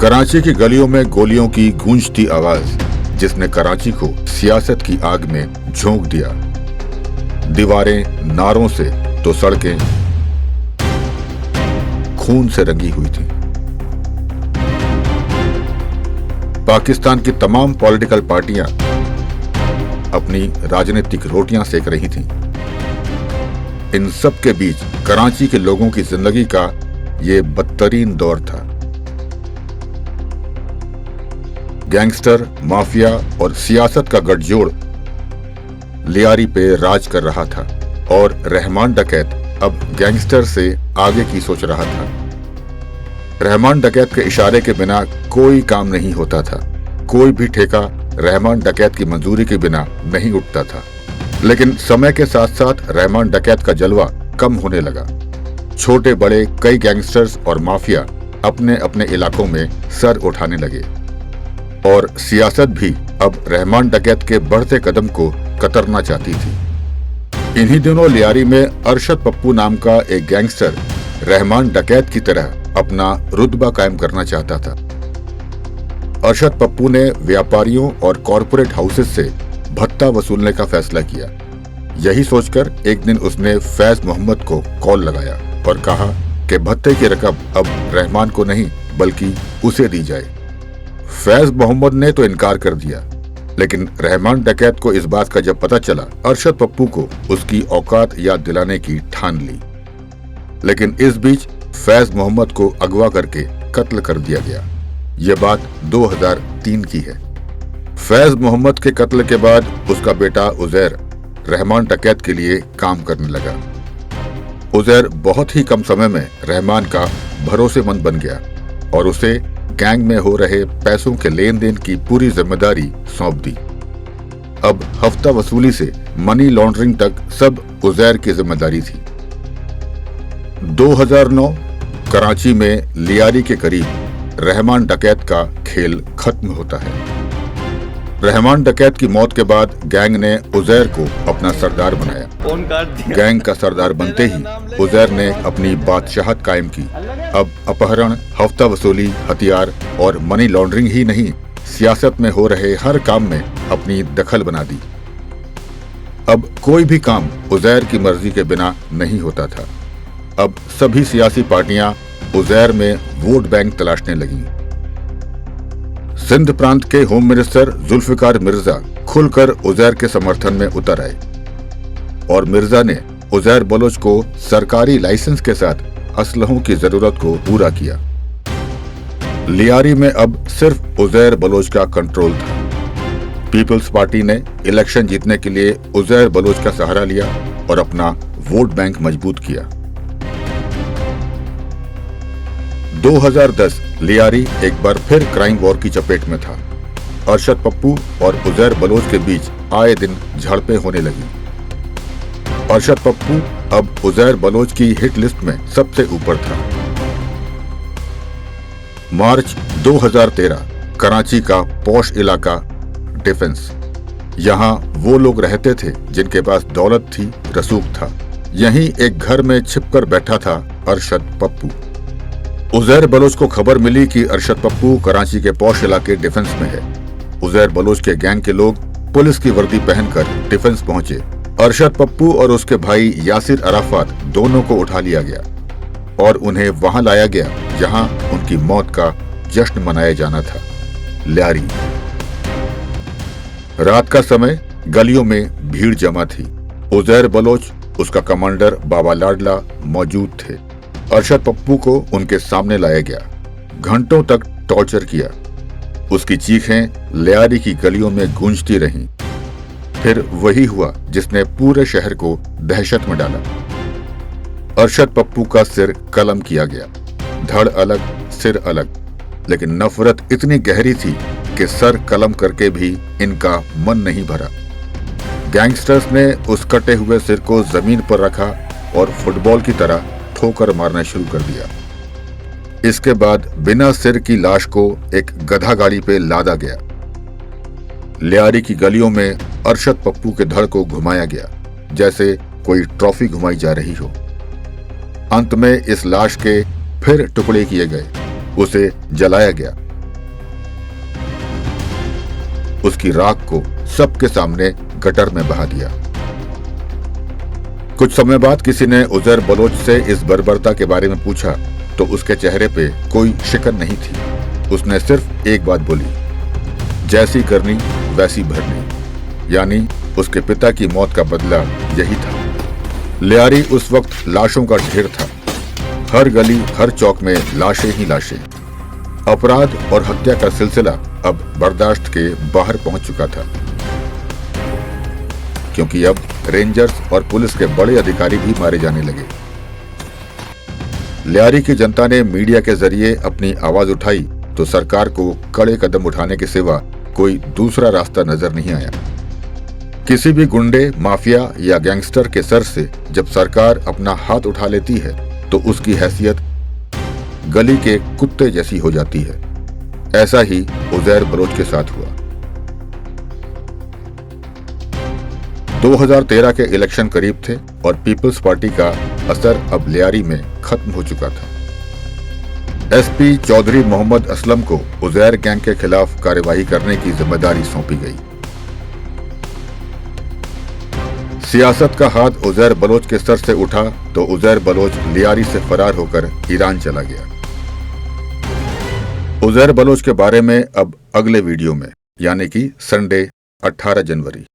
कराची की गलियों में गोलियों की गूंजती आवाज जिसने कराची को सियासत की आग में झोंक दिया। दीवारें नारों से तो सड़कें खून से रंगी हुई थी। पाकिस्तान की तमाम पॉलिटिकल पार्टियां अपनी राजनीतिक रोटियां सेक रही थीं। इन सब के बीच कराची के लोगों की जिंदगी का ये बदतरीन दौर था। गैंगस्टर, माफिया और सियासत का गठजोड़ लियारी पे राज कर रहा था और रहमान डकैत अब गैंगस्टर से आगे की सोच रहा था। रहमान डकैत के इशारे के बिना कोई काम नहीं होता था। कोई भी ठेका रहमान डकैत की मंजूरी के बिना नहीं उठता था। लेकिन समय के साथ साथ रहमान डकैत का जलवा कम होने लगा। छोटे बड़े कई गैंगस्टर्स और माफिया अपने अपने इलाकों में सर उठाने लगे और सियासत भी अब रहमान डकैत के बढ़ते कदम को कतरना चाहती थी। इन्हीं दिनों लियारी में अरशद पप्पू नाम का एक गैंगस्टर रहमान डकैत की तरह अपना रुतबा कायम करना चाहता था। अरशद पप्पू ने व्यापारियों और कॉरपोरेट हाउसेस से भत्ता वसूलने का फैसला किया। यही सोचकर एक दिन उसने फैज मोहम्मद को कॉल लगाया और कहा कि भत्ते की रकम अब रहमान को नहीं बल्कि उसे दी जाए। फैज मोहम्मद ने तो इनकार कर दिया, लेकिन रहमान डकैत को इस बात का जब पता चला, अरशद पप्पू को उसकी औकात याद दिलाने की ठान ली। लेकिन इस बीच फैज मोहम्मद को अगवा करके कत्ल कर दिया गया। यह बात 2003 की है। फैज मोहम्मद के कत्ल के बाद उसका बेटा उजैर रहमान डकैत के लिए काम करने लगा। उजैर बहुत ही कम समय में रहमान का भरोसेमंद बन गया और उसे गैंग में हो रहे पैसों के लेन देन की पूरी जिम्मेदारी सौंप दी। अब हफ्ता वसूली से मनी लॉन्ड्रिंग तक सब उजैर की जिम्मेदारी थी। 2009 कराची में लियारी के करीब रहमान डकैत का खेल खत्म होता है। रहमान डकैत की मौत के बाद गैंग ने उजैर को अपना सरदार बनाया। गैंग का सरदार बनते ही उजैर ने अपनी बादशाहत कायम की। अब अपहरण, हफ्ता वसूली, हथियार और मनी लॉन्ड्रिंग ही नहीं, सियासत में हो रहे हर काम में अपनी दखल बना दी। अब कोई भी काम उजैर की मर्जी के बिना नहीं होता था। अब सभी सियासी पार्टियां उजैर में वोट बैंक तलाशने लगीं। सिंध प्रांत के होम मिनिस्टर जुल्फिकार मिर्जा खुलकर उजैर के समर्थन में उतर आए और मिर्जा ने उजैर बलोच को सरकारी लाइसेंस के साथ असलहों की जरूरत को पूरा किया। लियारी में अब सिर्फ उजैर बलोच का कंट्रोल था। पीपल्स पार्टी ने इलेक्शन जीतने के लिए उजैर बलोच का सहारा लिया और अपना वोट बैंक मजबूत किया। 2010 लियारी एक बार फिर क्राइम वॉर की चपेट में था। अरशद पप्पू और उजैर बलोच के बीच आए दिन झड़पें होने लगी। अरशद पप्पू अब उजैर बलोच की हिट लिस्ट में सबसे ऊपर था। मार्च 2013 कराची का पॉश इलाका डिफेंस। यहाँ वो लोग रहते थे जिनके पास दौलत थी, रसूख था। यहीं एक घर में छिपकर बैठा था अरशद पप्पू। उजैर बलोच को खबर मिली कि अरशद पप्पू कराची के पॉश इलाके डिफेंस में है। उजैर बलोच के गैंग के लोग पुलिस की वर्दी पहनकर डिफेंस पहुंचे। अरशद पप्पू और उसके भाई यासिर अराफात दोनों को उठा लिया गया और उन्हें वहां लाया गया जहां उनकी मौत का जश्न मनाया जाना था, लियारी। रात का समय, गलियों में भीड़ जमा थी। उजैर बलोच, उसका कमांडर बाबा लाडला मौजूद थे। अरशद पप्पू को उनके सामने लाया गया। घंटों तक टॉर्चर किया। उसकी चीखें लियारी की गलियों में गूंजती रहीं। फिर वही हुआ जिसने पूरे शहर को दहशत में डाला। अरशद पप्पू का सिर कलम किया गया। धड़ अलग, सिर अलग, लेकिन नफरत इतनी गहरी थी कि सर कलम करके भी इनका मन नहीं भरा। गैंगस्टर्स ने उस कटे हुए सिर को जमीन पर रखा और फुटबॉल की तरह ठोकर मारना शुरू कर दिया। इसके बाद बिना सिर की लाश को एक गधा गाड़ी पे लादा गया। लियारी की गलियों में अरशद पप्पू के धड़ को घुमाया गया जैसे कोई ट्रॉफी घुमाई जा रही हो। अंत में इस लाश के फिर टुकड़े किए गए, उसे जलाया गया उसकी राख को सबके सामने गटर में बहा दिया। कुछ समय बाद किसी ने उजैर बलोच से इस बर्बरता के बारे में पूछा तो उसके चेहरे पे कोई शिकन नहीं थी। उसने सिर्फ एक बात बोली, जैसी करनी वैसी भरनी। यानी उसके पिता की मौत का बदला यही था। लियारी उस वक्त लाशों का ढेर था। हर गली हर चौक में लाशें ही लाशें। अपराध और हत्या का सिलसिला अब बर्दाश्त के बाहर पहुंच चुका था, क्योंकि अब रेंजर्स और पुलिस के बड़े अधिकारी भी मारे जाने लगे। लियारी की जनता ने मीडिया के जरिए अपनी आवाज उठाई तो सरकार को कड़े कदम उठाने के सिवा कोई दूसरा रास्ता नजर नहीं आया। किसी भी गुंडे, माफिया या गैंगस्टर के सर से जब सरकार अपना हाथ उठा लेती है तो उसकी हैसियत गली के कुत्ते जैसी हो जाती है। ऐसा ही उजैर बलोच के साथ हुआ। 2013 के इलेक्शन करीब थे और पीपल्स पार्टी का असर अब लियारी में खत्म हो चुका था। एसपी चौधरी मोहम्मद असलम को उजैर गैंग के खिलाफ कार्यवाही करने की जिम्मेदारी सौंपी गई। सियासत का हाथ उजैर बलोच के सर से उठा तो उजैर बलोच लियारी से फरार होकर ईरान चला गया। उजैर बलोच के बारे में अब अगले वीडियो में, यानी कि संडे 18 जनवरी।